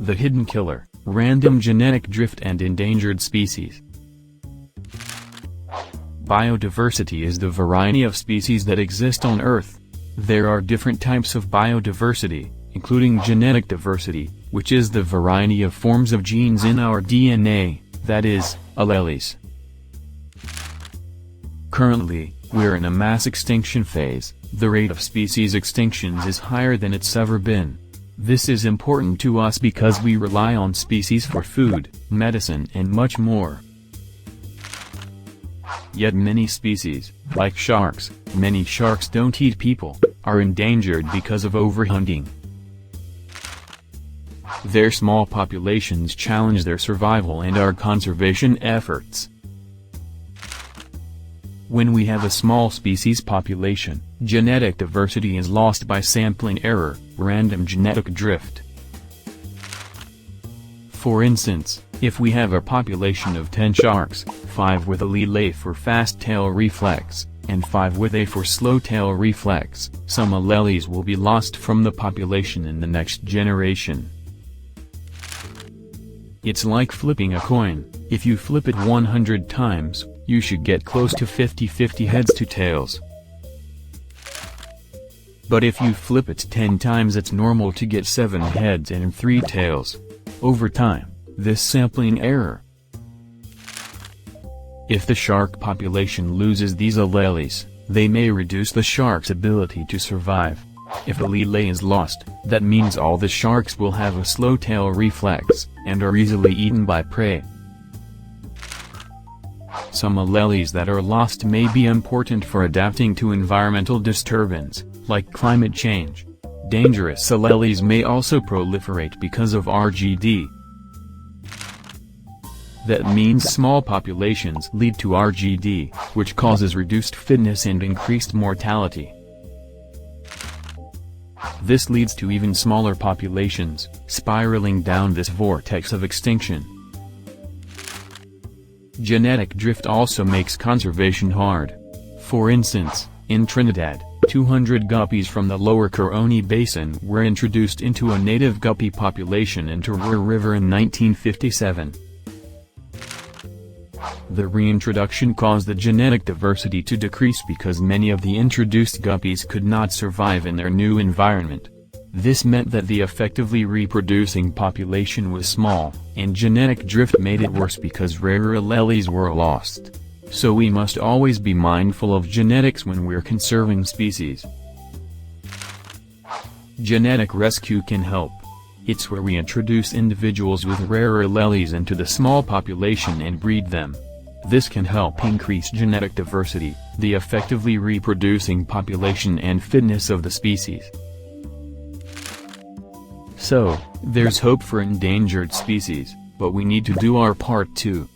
The hidden killer, random genetic drift and endangered species. Biodiversity is the variety of species that exist on Earth. There are different types of biodiversity, including genetic diversity, which is the variety of forms of genes in our DNA, that is, alleles. Currently, we're in a mass extinction phase. The rate of species extinctions is higher than it's ever been. This is important to us because we rely on species for food, medicine and much more. Yet many species, like sharks, many sharks don't eat people, are endangered because of overhunting. Their small populations challenge their survival and our conservation efforts. When we have a small species population, genetic diversity is lost by sampling error, random genetic drift. For instance, if we have a population of 10 sharks, 5 with allele A for fast tail reflex, and 5 with A for slow tail reflex, some alleles will be lost from the population in the next generation. It's like flipping a coin. If you flip it 100 times, you should get close to 50-50 heads to tails. But if you flip it 10 times, it's normal to get 7 heads and 3 tails. Over time, this sampling error. If the shark population loses these alleles, they may reduce the shark's ability to survive. If allele A is lost, that means all the sharks will have a slow tail reflex, and are easily eaten by prey. Some alleles that are lost may be important for adapting to environmental disturbance, like climate change. Dangerous alleles may also proliferate because of RGD. That means small populations lead to RGD, which causes reduced fitness and increased mortality. This leads to even smaller populations, spiraling down this vortex of extinction. Genetic drift also makes conservation hard. For instance, in Trinidad, 200 guppies from the lower Caroni Basin were introduced into a native guppy population in Tarare River in 1957. The reintroduction caused the genetic diversity to decrease because many of the introduced guppies could not survive in their new environment. This meant that the effectively reproducing population was small, and genetic drift made it worse because rarer alleles were lost. So we must always be mindful of genetics when we're conserving species. Genetic rescue can help. It's where we introduce individuals with rarer alleles into the small population and breed them. This can help increase genetic diversity, the effectively reproducing population and fitness of the species. So, there's hope for endangered species, but we need to do our part too.